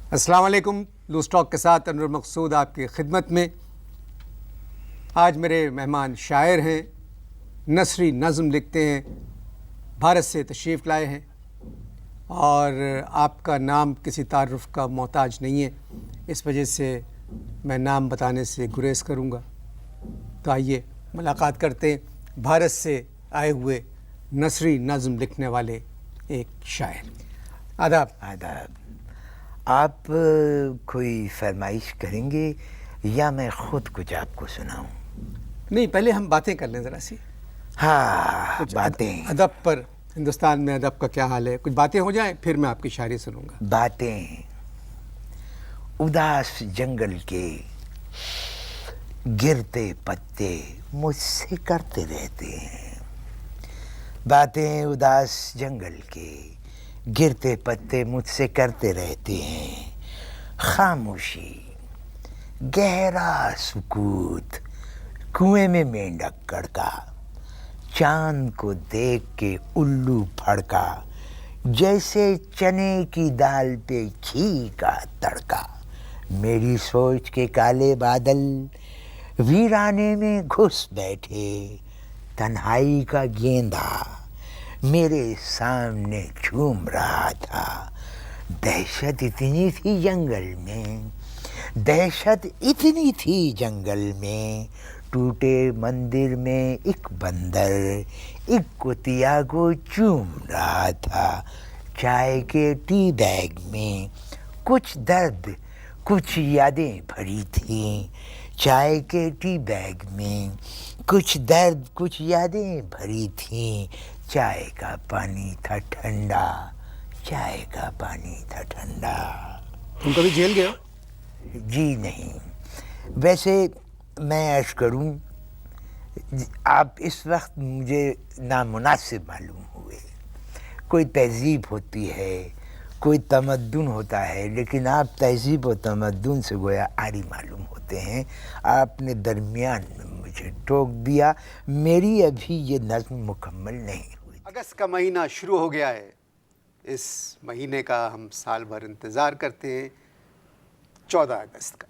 अस्सलाम वालेकुम। Loose talk के साथ अनवर मकसूद आपकी खिदमत में। आज मेरे मेहमान शायर हैं, नसरी नज़्म लिखते हैं, भारत से तशरीफ़ लाए हैं और आपका नाम किसी तारुफ़ का मोहताज नहीं है, इस वजह से मैं नाम बताने से गुरेज करूँगा। तो आइए मुलाकात करते हैं भारत से आए हुए नसरी नज़्म लिखने वाले एक शायर। आदाब। आदाब। आप कोई फरमाइश करेंगे या मैं ख़ुद कुछ आपको सुनाऊं? नहीं, पहले हम बातें कर लें ज़रा सी। हाँ, कुछ बातें। अदब पर, हिंदुस्तान में अदब का क्या हाल है, कुछ बातें हो जाएं, फिर मैं आपकी शायरी सुनूंगा। बातें। उदास जंगल के गिरते पत्ते मुझसे करते रहते हैं। बातें उदास जंगल के गिरते पत्ते मुझसे करते रहते हैं। खामोशी, गहरा सुकूत, कुएं में मेंढक कड़का, चांद को देख के उल्लू फड़का, जैसे चने की दाल पे घी का तड़का। मेरी सोच के काले बादल वीराने में घुस बैठे, तन्हाई का गेंदा मेरे सामने झूम रहा था। दहशत इतनी थी जंगल में, दहशत इतनी थी जंगल में, टूटे मंदिर में एक बंदर एक कुतिया को चूम रहा था। चाय के टी बैग में कुछ दर्द कुछ यादें भरी थीं। चाय के टी बैग में कुछ दर्द कुछ यादें भरी थीं। चाय का पानी था ठंडा, चाय का पानी था ठंडा। तुम कभी जेल गए हो? जी नहीं। वैसे मैं अर्ज करूं, आप इस वक्त मुझे नामुनासिब मालूम हुए। कोई तहजीब होती है, कोई तमद्दुन होता है, लेकिन आप तहजीब और तमद्दुन से गोया आरी मालूम होते हैं। आपने दरमियान में मुझे टोक दिया। मेरी अभी ये नज़्म मुकम्मल नहीं हुई। अगस्त का महीना शुरू हो गया है। इस महीने का हम साल भर इंतज़ार करते हैं। 14 अगस्त का,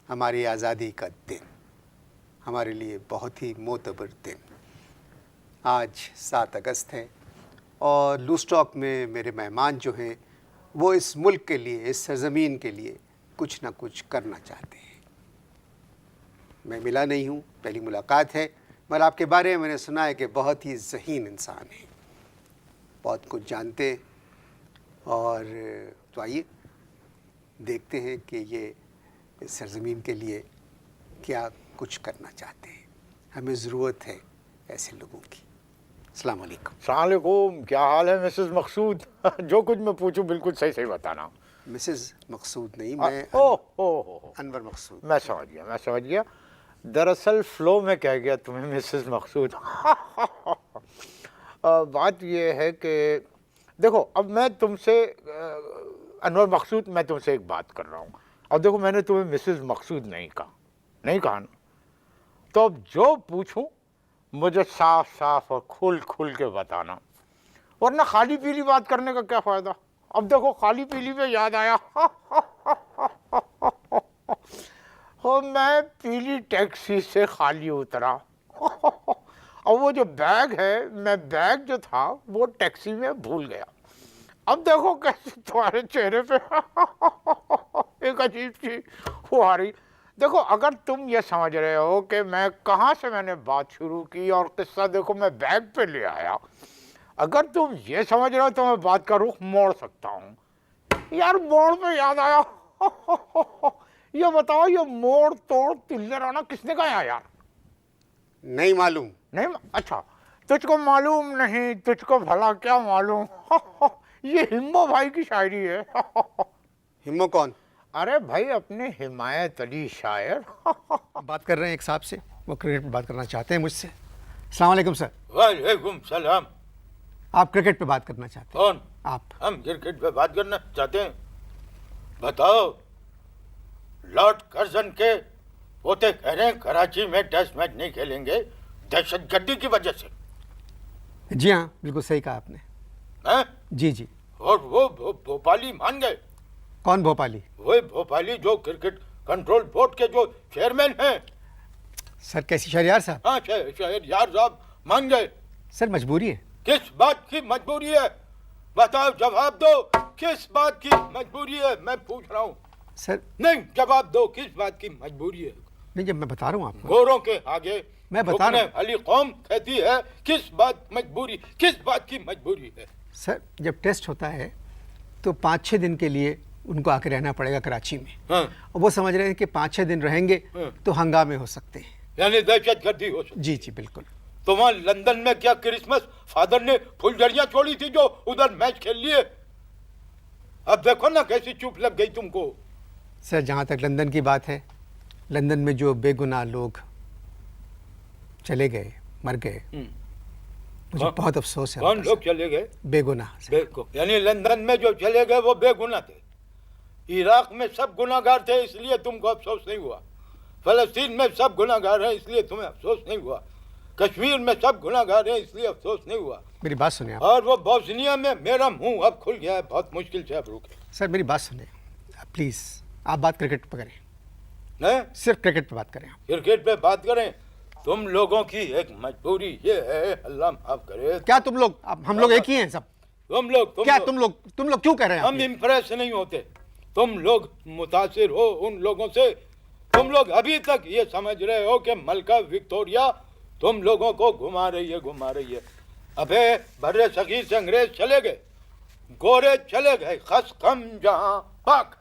हमारी आज़ादी का दिन, हमारे लिए बहुत ही मोतबर दिन। आज 7 अगस्त है और लूज़ टॉक में मेरे मेहमान जो हैं वो इस मुल्क के लिए, इस सरज़मीन के लिए कुछ ना कुछ करना चाहते हैं। मैं मिला नहीं हूँ, पहली मुलाकात है, मगर आपके बारे में मैंने सुना है कि बहुत ही ज़हीन इंसान हैं, बहुत कुछ जानते हैं। और तो आइए देखते हैं कि ये इस सरज़मीन के लिए क्या कुछ करना चाहते हैं। हमें ज़रूरत है ऐसे लोगों की। अस्सलाम वालेकुम। अस्सलाम वालेकुम। क्या हाल है मिसेस मकसूद? जो कुछ मैं पूछूं बिल्कुल सही सही बताना। मिसेस मकसूद नहीं, मैं ओ अनवर मकसूद। मैं समझ गया। दरअसल फ़्लो में कह गया तुम्हें मिसेस मकसूद। बात ये है कि देखो, अब मैं तुमसे अनवर मकसूद, मैं तुमसे एक बात कर रहा हूँ। अब देखो, मैंने तुम्हें मिसेस मकसूद नहीं कहा ना, तो अब जो पूछूं मुझे साफ साफ और खुल के बताना, वरना खाली पीली बात करने का क्या फ़ायदा। अब देखो, खाली पीली में याद आया। हो, मैं पीली टैक्सी से खाली उतरा। और वो जो बैग है, मैं बैग जो था वो टैक्सी में भूल गया। अब देखो कैसे तुम्हारे चेहरे पे एक अजीब सी वो आ रही। देखो, अगर तुम ये समझ रहे हो कि मैं कहाँ से मैंने बात शुरू की और किस्सा देखो मैं बैग पे ले आया, अगर तुम ये समझ रहे हो तो मैं बात का रुख मोड़ सकता हूँ। यार, मोड़ पे याद आया। ये बताओ, ये मोड़ तोड़ तिल्ले राना किसने कहा यार? नहीं मालूम। नहीं? अच्छा, तुझको मालूम नहीं, तुझको भला क्या मालूम। ये हिम्मो भाई की शायरी है। हिम्मो कौन? अरे भाई, अपने हिमायत अली शायर। बात कर रहे हैं एक साहब से, वो क्रिकेट पे बात करना चाहते हैं मुझसे। अस्सलाम वालेकुम सर। वालेकुम सलाम। आप क्रिकेट पे बात करना चाहते हैं? कौन? आप। हम क्रिकेट पे बात करना चाहते हैं। बताओ। लॉर्ड कर्जन के पोते कह रहे हैं कराची में टेस्ट मैच नहीं खेलेंगे दहशतगर्दी की वजह से। जी हाँ, बिल्कुल सही कहा आपने। हैं? जी। और वो भोपाली मान गए। कौन भोपाली? वही भोपाली जो क्रिकेट कंट्रोल बोर्ड के जो चेयरमैन हैं। सर कैसी शहरयार साहब? हाँ शहरयार साहब मान गए। सर मजबूरी है। किस बात की मजबूरी है? बताओ, जवाब दो, किस बात की मजबूरी है? मैं पूछ रहा हूँ। सर नहीं, जवाब दो, किस बात की मजबूरी है? नहीं, जब मैं बता रहा हूँ आपको। गोरों के आगे मैं बता रहा हूँ। अली कौम कहती है, किस बात की मजबूरी है? सर जब टेस्ट होता है तो 5-6 दिन के लिए उनको आके रहना पड़ेगा कराची में। हाँ। और वो समझ रहे हैं कि 5-6 दिन रहेंगे हाँ। तो हंगामे हो सकते हैं। यानी दहशतगर्दी हो सकती। जी जी बिल्कुल। तो वहाँ लंदन में क्या क्रिसमस फादर ने फुलझड़ियाँ छोड़ी थी जो उधर मैच खेल लिए? अब देखो ना कैसी चुप लग गई तुमको। सर जहाँ तक लंदन की बात है, लंदन में जो बेगुनाह लोग चले गए, मर गए, मुझे कौन? बहुत अफसोस है। कौन लोग चले गए? बेगुनाह से। यानी लंदन में जो चले गए वो बेगुनाह थे। इराक में सब गुनाहगार थे, इसलिए तुमको अफसोस नहीं हुआ। फलस्तीन में सब गुनाहगार हैं, इसलिए तुम्हें अफसोस नहीं हुआ। कश्मीर में सब गुनाहगार हैं, इसलिए अफसोस नहीं हुआ। मेरी बात सुनिए आप। और वो बोस्निया में मेरा मुंह अब खुल गया है, बहुत मुश्किल से अब रुके। सर मेरी बात सुनिए प्लीज़। आप बात क्रिकेट पर करें, नहीं, सिर्फ क्रिकेट पर बात करें आप। क्रिकेट पे बात करें। तुम लोगों की एक मजबूरी ये है, अल्लाह माफ करे। क्या तुम लोग, हम लोग एक ही हैं सब? तुम लोग तुम लोग क्यों कह रहे हैं? हम इम्प्रेस नहीं होते। तुम लोग मुतासिर हो उन लोगों से। तुम लोग अभी तक ये समझ रहे हो कि मलका विक्टोरिया तुम लोगों को घुमा रही है। अबे बर्रे सगीर से अंग्रेज चले गए, गोरे चले गए, खस खम जहां पाक।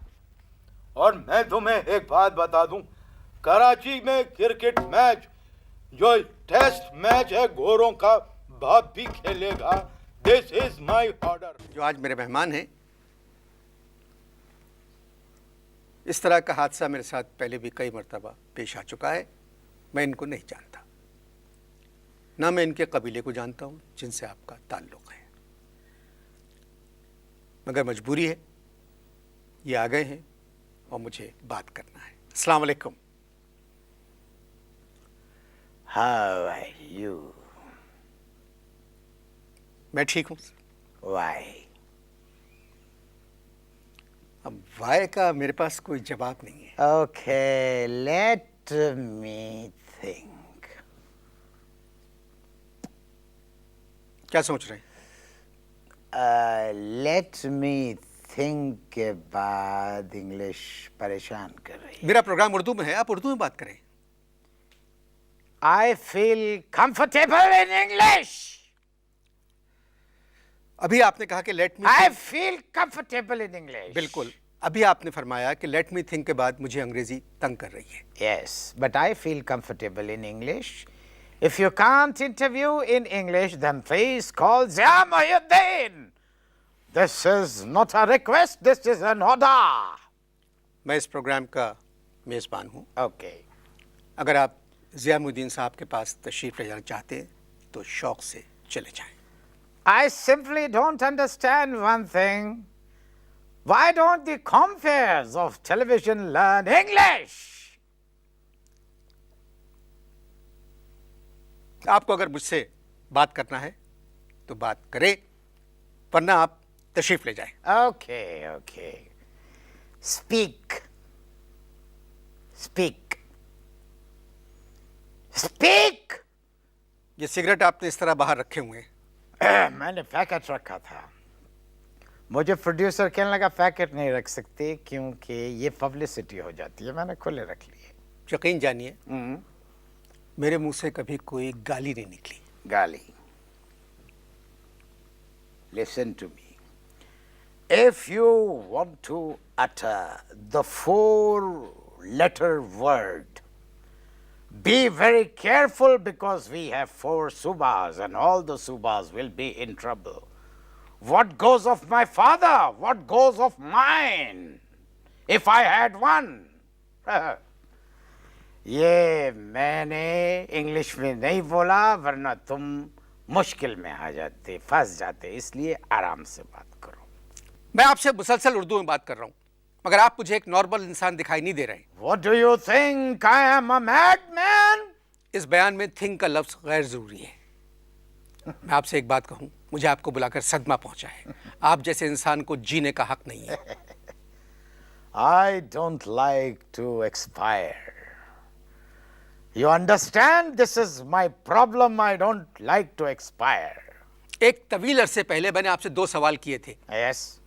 और मैं तुम्हें एक बात बता दूं, कराची में क्रिकेट मैच जो टेस्ट मैच है, गोरों का बाप भी खेलेगा। This is my order. जो आज मेरे मेहमान हैं, इस तरह का हादसा मेरे साथ पहले भी कई मरतबा पेश आ चुका है। मैं इनको नहीं जानता, ना मैं इनके कबीले को जानता हूँ जिनसे आपका ताल्लुक़ है, मगर मजबूरी है, ये आ गए हैं और मुझे बात करना है। अस्सलाम वालेकुम। How are you? मैं ठीक हूँ। Why? अब वाई का मेरे पास कोई जवाब नहीं है। Okay, let me think. क्या सोच रहे हैं? Let me think के बाद इंग्लिश परेशान कर रही है। मेरा प्रोग्राम उर्दू में है, आप उर्दू में बात करें। I feel comfortable in English. अभी आपने कहा कि let me. I feel comfortable in English. बिल्कुल, अभी आपने फरमाया कि लेट मी थिंक के बाद मुझे अंग्रेजी तंग कर रही है। Yes, but I feel comfortable in English. If you can't interview in English, then please call Zia Muhyiddin. This is not a request, this is an order. मैं इस प्रोग्राम का मेज़बान हूँ। Okay. अगर आप ज़ियामुद्दीन साहब के पास तशरीफ़ ले जाना चाहते हैं तो शौक़ से चले जाएं। I simply don't understand one thing. Why don't the compeers of television learn English? आपको अगर मुझसे बात करना है तो बात करें, वरना आप तशरीफ़ ले जाएं। Okay, okay. Speak. Speak. Speak! ये सिगरेट आपने इस तरह बाहर रखे हुए हैं। मैंने पैकेट रखा था। मुझे प्रोड्यूसर कहने लगा पैकेट नहीं रख सकते क्योंकि ये पब्लिसिटी हो जाती है। मैंने खुले रख लिए। यकीन जानिए, मेरे मुंह से कभी कोई गाली नहीं निकली। गाली। Listen to me. If you want to utter the 4-letter word, be very careful because we have 4 subas and all the subas will be in trouble. What goes of my father? What goes of mine? If I had one. ये मैंने English में नहीं बोला वरना तुम मुश्किल में आ जाते, फंस जाते, इसलिए आराम से बात करो। मैं आपसे मुसलसल उर्दू में बात कर रहा हूँ, मगर आप मुझे एक नॉर्मल इंसान दिखाई नहीं दे रहे। What do you think? I am a madman? इस बयान में थिंक का लफ्ज़ गैर ज़रूरी है। मैं आपसे एक बात कहूँ, मुझे आपको बुलाकर सदमा पहुँचा है। आप जैसे इंसान को जीने का हक नहीं है। I don't like to expire. You understand? This is my problem. I don't like to expire. एक तवील अरसे पहले मैंने आपसे 2 सवाल किए थे Yes.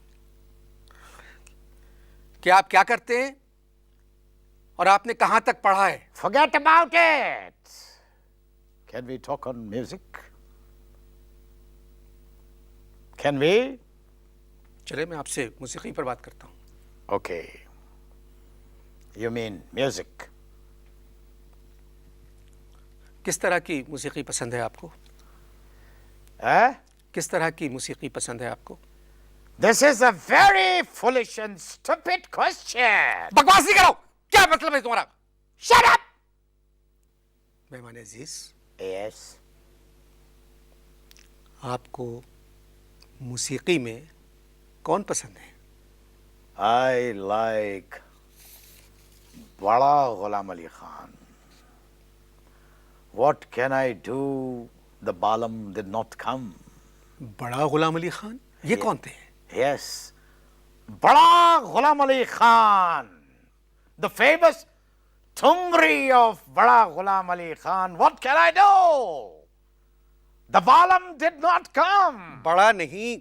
कि आप क्या करते हैं और आपने कहां तक पढ़ा है. Forget about it. Can we talk on music? Can we? चले मैं आपसे मौसीकी पर बात करता हूं. Okay. You mean music? किस तरह की मौसीकी पसंद है आपको? Eh? किस तरह की मौसीकी पसंद है आपको? This is a very foolish and stupid question. बकवास नहीं करो. क्या मतलब है तुम्हारा? Shut up! मेहमान अजीज, Yes. आपको मौसीकी में कौन पसंद है? I like Bada Ghulam Ali Khan. What can I do? The Balam did not come. बड़ा गुलाम अली खान. ये कौन थे? Yes. Bada Ghulam Ali Khan. The famous Thumri of Bada Ghulam Ali Khan. What can I do? The Balam did not come. बड़ा नहीं,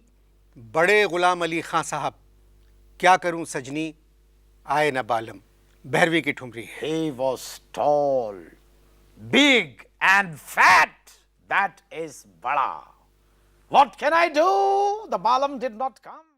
बड़े गुलाम अली खान साहब. क्या करूं सजनी, आए न बालम. भैरवी की ठुमरी है. He was tall, big and fat. That is Bada. What can I do? The Balam did not come.